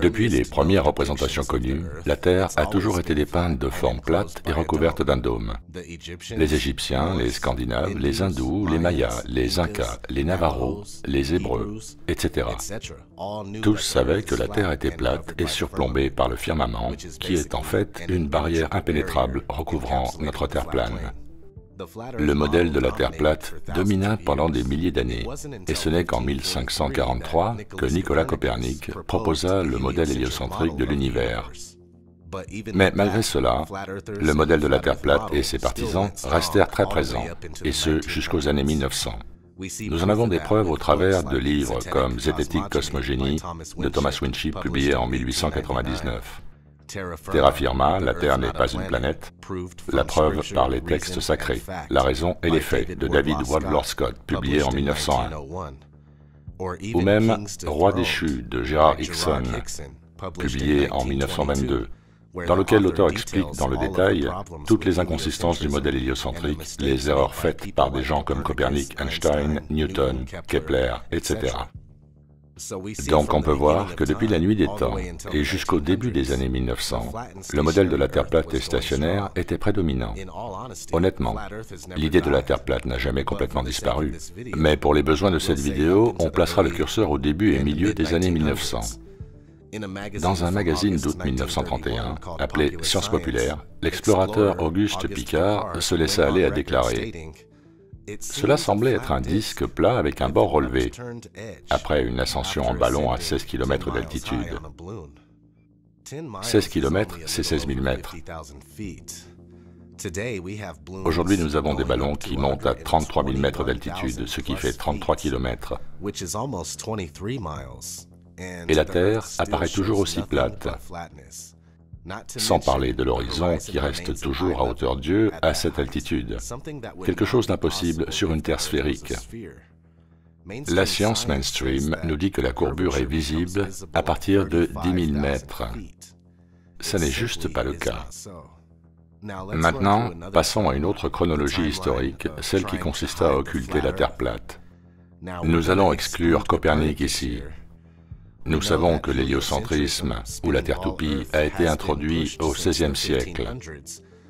Depuis les premières représentations connues, la Terre a toujours été dépeinte de forme plate et recouverte d'un dôme. Les Égyptiens, les Scandinaves, les Hindous, les Mayas, les Incas, les Navajos, les Hébreux, etc. Tous savaient que la Terre était plate et surplombée par le firmament, qui est en fait une barrière impénétrable recouvrant notre Terre plane. Le modèle de la Terre plate domina pendant des milliers d'années, et ce n'est qu'en 1543 que Nicolas Copernic proposa le modèle héliocentrique de l'univers. Mais malgré cela, le modèle de la Terre plate et ses partisans restèrent très présents, et ce jusqu'aux années 1900. Nous en avons des preuves au travers de livres comme Zététique Cosmogénie de Thomas Winship, publié en 1899. Terra firma, la Terre n'est pas une planète, la preuve par les textes sacrés, la raison et les faits de David Wadlow Scott, publié en 1901. Ou même Roi déchu de Gerard Hickson, publié en 1922, dans lequel l'auteur explique dans le détail toutes les inconsistances du modèle héliocentrique, les erreurs faites par des gens comme Copernic, Einstein, Newton, Kepler, etc. Donc on peut voir que depuis la nuit des temps et jusqu'au début des années 1900, le modèle de la Terre plate et stationnaire était prédominant. Honnêtement, l'idée de la Terre plate n'a jamais complètement disparu, mais pour les besoins de cette vidéo, on placera le curseur au début et milieu des années 1900. Dans un magazine d'août 1931, appelé Sciences populaires, l'explorateur Auguste Piccard se laissa aller à déclarer: cela semblait être un disque plat avec un bord relevé, après une ascension en ballon à 16 km d'altitude. 16 km, c'est 16 000 mètres. Aujourd'hui, nous avons des ballons qui montent à 33 000 mètres d'altitude, ce qui fait 33 km. Et la Terre apparaît toujours aussi plate, sans parler de l'horizon qui reste toujours à hauteur d'yeux à cette altitude, quelque chose d'impossible sur une Terre sphérique. La science mainstream nous dit que la courbure est visible à partir de 10 000 mètres. Ça n'est juste pas le cas. Maintenant, passons à une autre chronologie historique, celle qui consista à occulter la Terre plate. Nous allons exclure Copernic ici. Nous savons que l'héliocentrisme, ou la Terre toupie, a été introduit au XVIe siècle.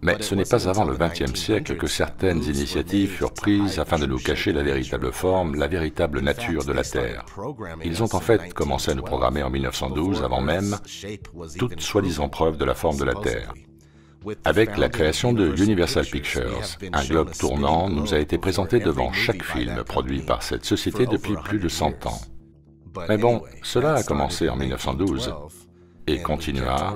Mais ce n'est pas avant le XXe siècle que certaines initiatives furent prises afin de nous cacher la véritable forme, la véritable nature de la Terre. Ils ont en fait commencé à nous programmer en 1912, avant même toute soi-disant preuve de la forme de la Terre. Avec la création de Universal Pictures, un globe tournant nous a été présenté devant chaque film produit par cette société depuis plus de 100 ans. Mais bon, cela a commencé en 1912 et continua,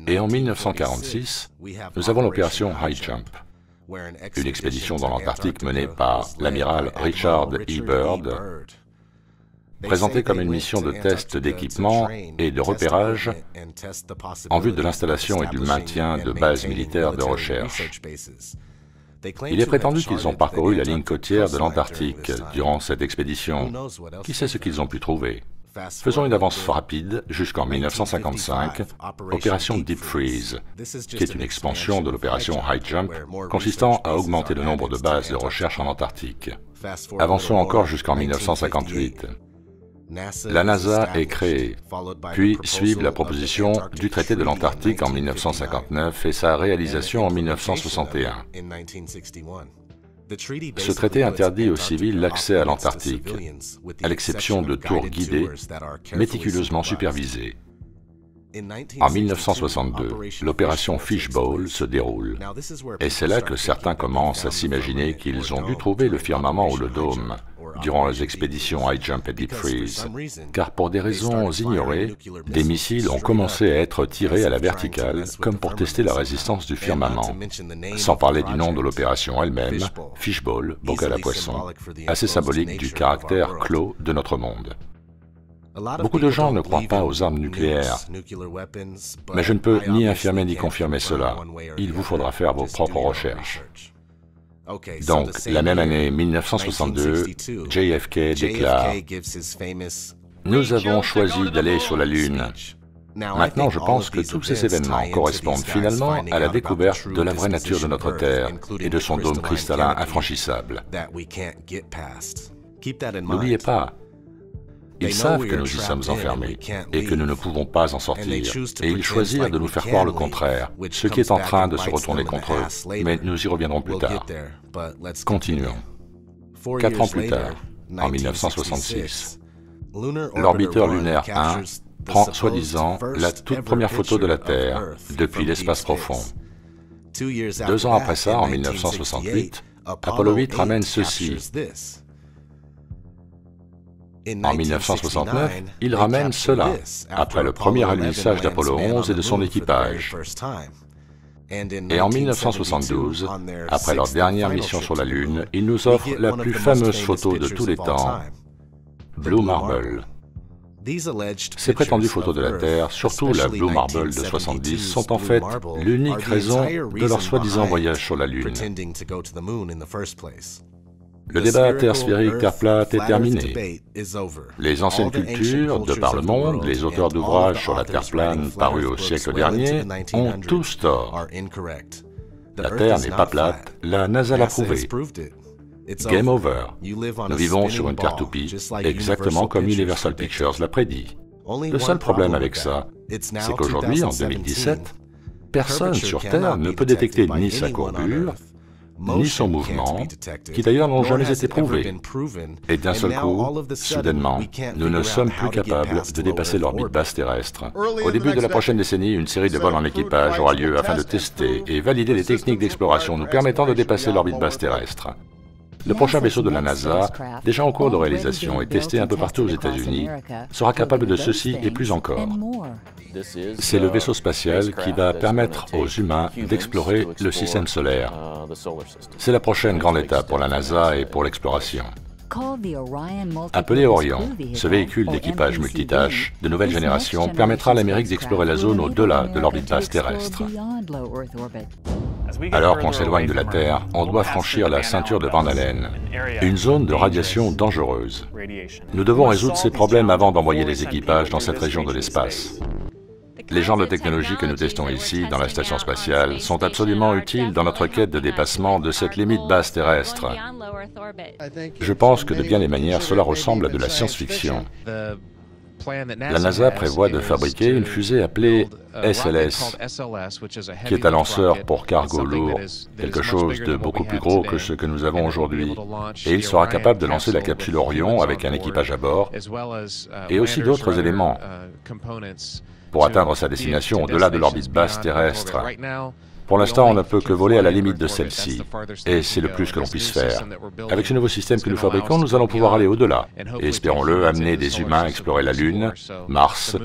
et en 1946, nous avons l'opération High Jump, une expédition dans l'Antarctique menée par l'amiral Richard E. Byrd, présentée comme une mission de test d'équipement et de repérage en vue de l'installation et du maintien de bases militaires de recherche. Il est prétendu qu'ils ont parcouru la ligne côtière de l'Antarctique durant cette expédition. Qui sait ce qu'ils ont pu trouver? Faisons une avance rapide jusqu'en 1955, opération Deep Freeze, qui est une expansion de l'opération High Jump, consistant à augmenter le nombre de bases de recherche en Antarctique. Avançons encore jusqu'en 1958. La NASA est créée, puis suivent la proposition du traité de l'Antarctique en 1959 et sa réalisation en 1961. Ce traité interdit aux civils l'accès à l'Antarctique, à l'exception de tours guidées, méticuleusement supervisées. En 1962, l'opération Fishbowl se déroule, et c'est là que certains commencent à s'imaginer qu'ils ont dû trouver le firmament ou le dôme durant les expéditions High Jump et Deep Freeze, car pour des raisons ignorées, des missiles ont commencé à être tirés à la verticale, comme pour tester la résistance du firmament, sans parler du nom de l'opération elle-même, Fishbowl, bocal à poisson, assez symbolique du caractère clos de notre monde. Beaucoup de gens ne croient pas aux armes nucléaires, mais je ne peux ni affirmer ni confirmer cela. Il vous faudra faire vos propres recherches. Donc, la même année 1962, JFK déclare « Nous avons choisi d'aller sur la Lune. Maintenant, je pense que tous ces événements correspondent finalement à la découverte de la vraie nature de notre Terre et de son dôme cristallin infranchissable. N'oubliez pas, ils savent que nous y sommes enfermés et que nous ne pouvons pas en sortir, et ils choisirent de nous faire croire le contraire, ce qui est en train de se retourner contre eux, mais nous y reviendrons plus tard. Continuons. 4 ans plus tard, en 1966, l'orbiteur lunaire 1 prend soi-disant la toute première photo de la Terre depuis l'espace profond. 2 ans après ça, en 1968, Apollo 8 ramène ceci. En 1969, il ramène cela, après le premier alunissage d'Apollo 11 et de son équipage. Et en 1972, après leur dernière mission sur la Lune, ils nous offrent la plus fameuse photo de tous les temps, Blue Marble. Ces prétendues photos de la Terre, surtout la Blue Marble de 70, sont en fait l'unique raison de leur soi-disant voyage sur la Lune. Le débat Terre sphérique, Terre plate est terminé. Les anciennes cultures, de par le monde, les auteurs d'ouvrages sur la Terre plane parus au siècle dernier, ont tous tort. La Terre n'est pas plate, la NASA l'a prouvé. Game over. Nous vivons sur une Terre toupie, exactement comme Universal Pictures l'a prédit. Le seul problème avec ça, c'est qu'aujourd'hui, en 2017, personne sur Terre ne peut détecter ni sa courbure, ni son mouvement, qui d'ailleurs n'ont jamais été prouvés. Et d'un seul coup, soudainement, nous ne sommes plus capables de dépasser l'orbite basse terrestre. Au début de la prochaine décennie, une série de vols en équipage aura lieu afin de tester et valider les techniques d'exploration nous permettant de dépasser l'orbite basse terrestre. Le prochain vaisseau de la NASA, déjà en cours de réalisation et testé un peu partout aux États-Unis, sera capable de ceci et plus encore. C'est le vaisseau spatial qui va permettre aux humains d'explorer le système solaire. C'est la prochaine grande étape pour la NASA et pour l'exploration. Appelé Orion, ce véhicule d'équipage multitâche de nouvelle génération permettra à l'Amérique d'explorer la zone au-delà de l'orbite basse terrestre. Alors qu'on s'éloigne de la Terre, on doit franchir la ceinture de Van Allen, une zone de radiation dangereuse. Nous devons résoudre ces problèmes avant d'envoyer les équipages dans cette région de l'espace. Les genres de technologies que nous testons ici, dans la station spatiale, sont absolument utiles dans notre quête de dépassement de cette limite basse terrestre. Je pense que de bien des manières, cela ressemble à de la science-fiction. La NASA prévoit de fabriquer une fusée appelée SLS, qui est un lanceur pour cargo lourd, quelque chose de beaucoup plus gros que ce que nous avons aujourd'hui. Et il sera capable de lancer la capsule Orion avec un équipage à bord, et aussi d'autres éléments, pour atteindre sa destination au-delà de l'orbite basse terrestre. Pour l'instant, on ne peut que voler à la limite de celle-ci, et c'est le plus que l'on puisse faire. Avec ce nouveau système que nous fabriquons, nous allons pouvoir aller au-delà, et espérons-le, amener des humains à explorer la Lune, Mars,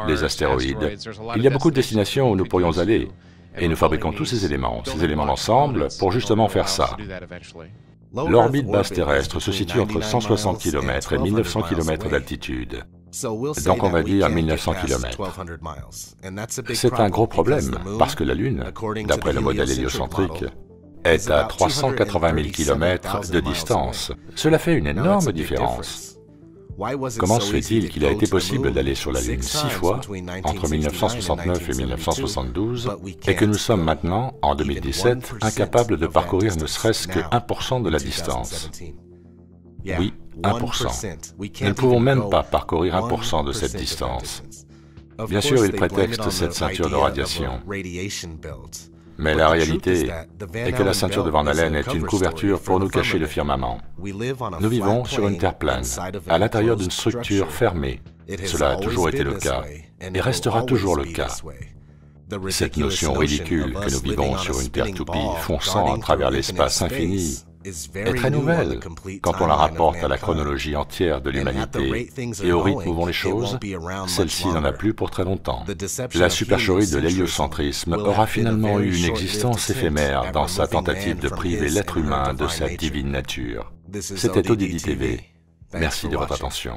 les astéroïdes. Il y a beaucoup de destinations où nous pourrions aller, et nous fabriquons tous ces éléments d'ensemble, pour justement faire ça. L'orbite basse terrestre se situe entre 160 km et 1900 km d'altitude. Donc on va dire 1900 km. C'est un gros problème, parce que la Lune, d'après le modèle héliocentrique, est à 380 000 km de distance. Cela fait une énorme différence. Comment se fait-il qu'il a été possible d'aller sur la Lune 6 fois, entre 1969 et 1972, et que nous sommes maintenant, en 2017, incapables de parcourir ne serait-ce que 1% de la distance? Oui, 1%. Nous ne pouvons même pas parcourir 1% de cette distance. Bien sûr, ils prétextent cette ceinture de radiation. Mais la réalité est que la ceinture de Van Allen est une couverture pour nous cacher le firmament. Nous vivons sur une Terre plane, à l'intérieur d'une structure fermée. Cela a toujours été le cas, et restera toujours le cas. Cette notion ridicule que nous vivons sur une Terre toupie fonçant à travers l'espace infini est très nouvelle quand on la rapporte à la chronologie entière de l'humanité et au rythme où vont les choses. Celle-ci n'en a plus pour très longtemps. La supercherie de l'héliocentrisme aura finalement eu une existence éphémère dans sa tentative de priver l'être humain de sa divine nature. C'était ODD TV. Merci de votre attention.